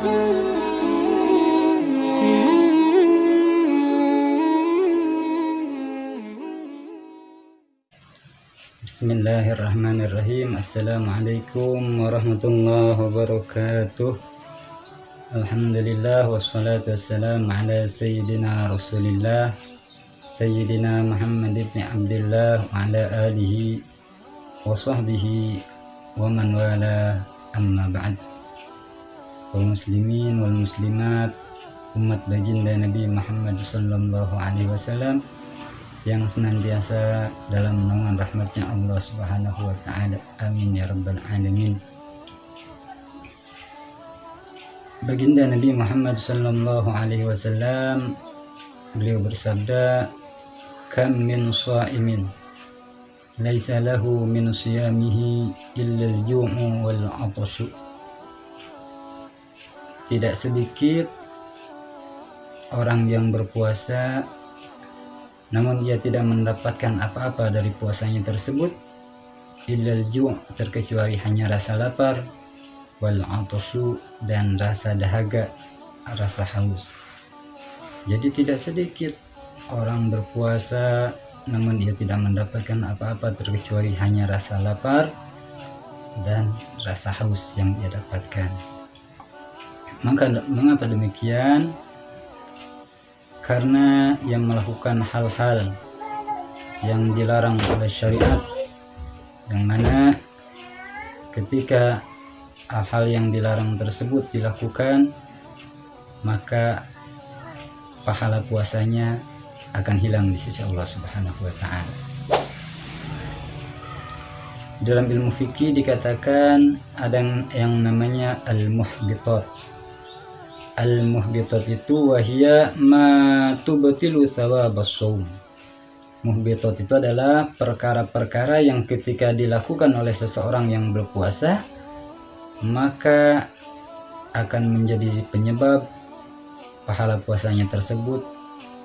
Bismillahirrahmanirrahim. Assalamualaikum warahmatullahi wabarakatuh. Alhamdulillah wassalatu wassalamu ala sayyidina Rasulillah Sayyidina Muhammad ibn Abdullah wa ala alihi wa sahbihi wa man wala, amma ba'd. Kaum muslimin wal muslimat, umat baginda Nabi Muhammad sallallahu alaihi wasallam yang senantiasa dalam naungan rahmatnya Allah subhanahu wa ta'ala, amin ya rabbal alamin. Baginda Nabi Muhammad sallallahu alaihi wasallam, beliau bersabda, kam min sha'imin laisa lahu min siyamihi illa al-ju'u wal 'atashu. Tidak sedikit orang yang berpuasa namun ia tidak mendapatkan apa-apa dari puasanya tersebut, illal ju', terkecuali hanya rasa lapar, wal 'atashu, dan rasa dahaga, rasa haus. Jadi tidak sedikit orang berpuasa namun ia tidak mendapatkan apa-apa terkecuali hanya rasa lapar dan rasa haus yang ia dapatkan. Maka mengapa demikian? Karena yang melakukan hal-hal yang dilarang oleh syariat, yang mana ketika hal-hal yang dilarang tersebut dilakukan, maka pahala puasanya akan hilang di sisi Allah Subhanahu wa ta'ala. Dalam ilmu fikih dikatakan ada yang namanya al-muhbitat. Al-muhbitat itu wahia ma tubtilu thawabas shaum. Muhbitat itu adalah perkara-perkara yang ketika dilakukan oleh seseorang yang berpuasa maka akan menjadi penyebab pahala puasanya tersebut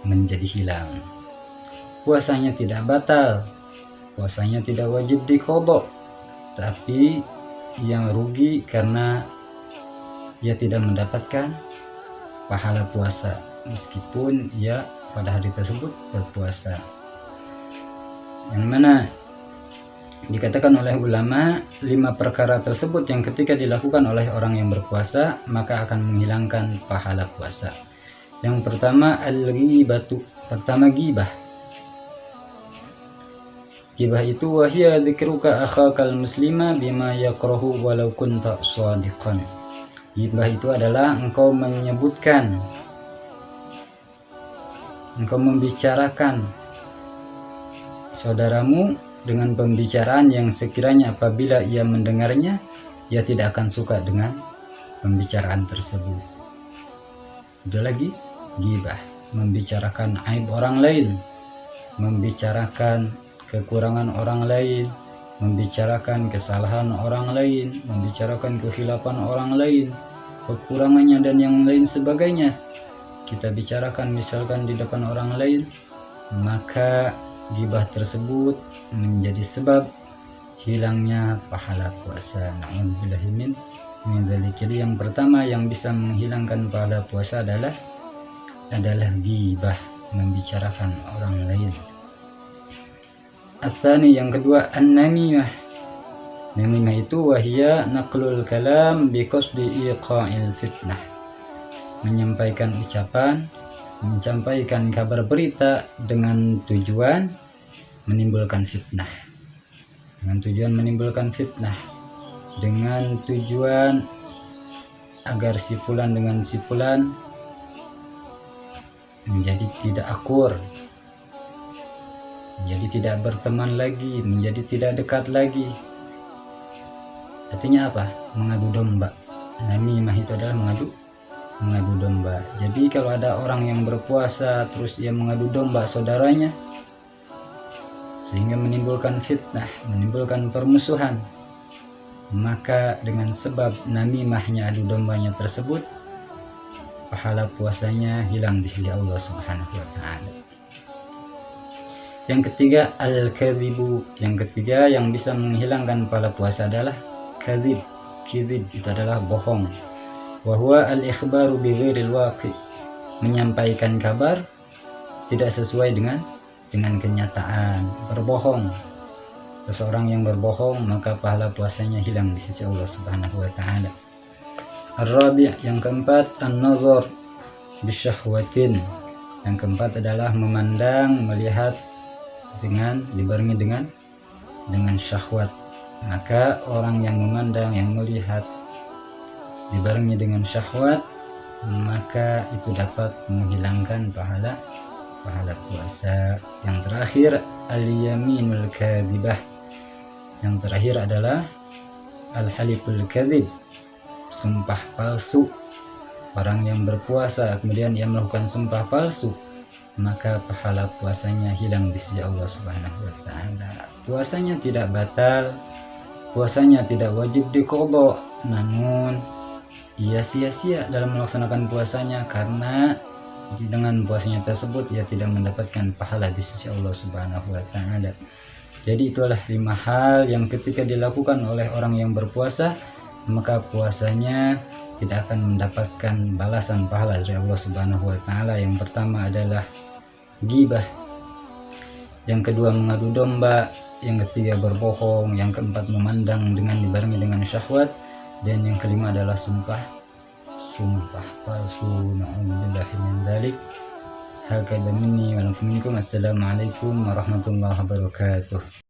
menjadi hilang. Puasanya tidak batal, puasanya tidak wajib diqadha, tapi yang rugi karena ia tidak mendapatkan pahala puasa meskipun ia pada hari tersebut berpuasa. Yang mana dikatakan oleh ulama 5 perkara tersebut yang ketika dilakukan oleh orang yang berpuasa maka akan menghilangkan pahala puasa. Yang pertama al-ghibatu, pertama ghibah. Ghibah itu wahia dzikruka akhakal muslima bima yakrahu walau kunta shadiqan. Ghibah itu adalah engkau menyebutkan, engkau membicarakan saudaramu dengan pembicaraan yang sekiranya apabila ia mendengarnya, ia tidak akan suka dengan pembicaraan tersebut. Ada lagi ghibah, membicarakan aib orang lain, membicarakan kekurangan orang lain, membicarakan kesalahan orang lain, membicarakan kekhilafan orang lain, kekurangannya dan yang lain sebagainya. Kita bicarakan misalkan di depan orang lain, maka ghibah tersebut menjadi sebab hilangnya pahala puasa. Na'udzubillahi min dzalik. Jadi yang pertama yang bisa menghilangkan pahala puasa adalah ghibah, membicarakan orang lain. Asani, yang kedua, an-namimah. Namimah itu wahia naqlul kalam biqasdi iqa'il fitnah. Menyampaikan ucapan, menyampaikan kabar berita dengan tujuan menimbulkan fitnah. Dengan tujuan menimbulkan fitnah. Dengan tujuan agar si fulan dengan si fulan menjadi tidak akur, menjadi tidak berteman lagi, menjadi tidak dekat lagi. Artinya apa? Mengadu domba. Namimah itu adalah mengadu domba. Jadi kalau ada orang yang berpuasa terus ia mengadu domba saudaranya sehingga menimbulkan fitnah, menimbulkan permusuhan, maka dengan sebab namimahnya, adu dombanya tersebut, pahala puasanya hilang di sisi Allah Subhanahu wa ta'ala. Yang ketiga, al-kadhibu. Yang ketiga yang bisa menghilangkan pahala puasa adalah kadhib. Kadzib itu adalah bohong. Wa huwa al-ikhbaru bi ghairil waqi', menyampaikan kabar tidak sesuai dengan kenyataan, berbohong. Seseorang yang berbohong maka pahala puasanya hilang di sisi Allah Subhanahu wa taala. Ar-rabi', yang keempat, an-nazar bisyahwatin. Yang keempat adalah memandang, melihat dibarengi dengan syahwat. Maka orang yang memandang, yang melihat dibarengi dengan syahwat, maka itu dapat menghilangkan pahala puasa. Yang terakhir, al-yaminul kadzibah. Yang terakhir adalah al-haliful kadzib, sumpah palsu. Orang yang berpuasa kemudian ia melakukan sumpah palsu, maka pahala puasanya hilang di sisi Allah Subhanahu wa taala. Puasanya tidak batal, puasanya tidak wajib diqadha, namun ia sia-sia dalam melaksanakan puasanya karena dengan puasanya tersebut ia tidak mendapatkan pahala di sisi Allah Subhanahu wa taala. Jadi itulah 5 hal yang ketika dilakukan oleh orang yang berpuasa, maka puasanya tidak akan mendapatkan balasan pahala dari Allah Subhanahu wa taala. Yang pertama adalah ghibah, yang kedua mengadu domba, yang ketiga berbohong, yang keempat memandang dibarengi dengan syahwat, dan yang kelima adalah sumpah palsu. Na'udzubillahi min dzalik. Hakadha minni wa lakum minkum. Assalamualaikum warahmatullahi wabarakatuh.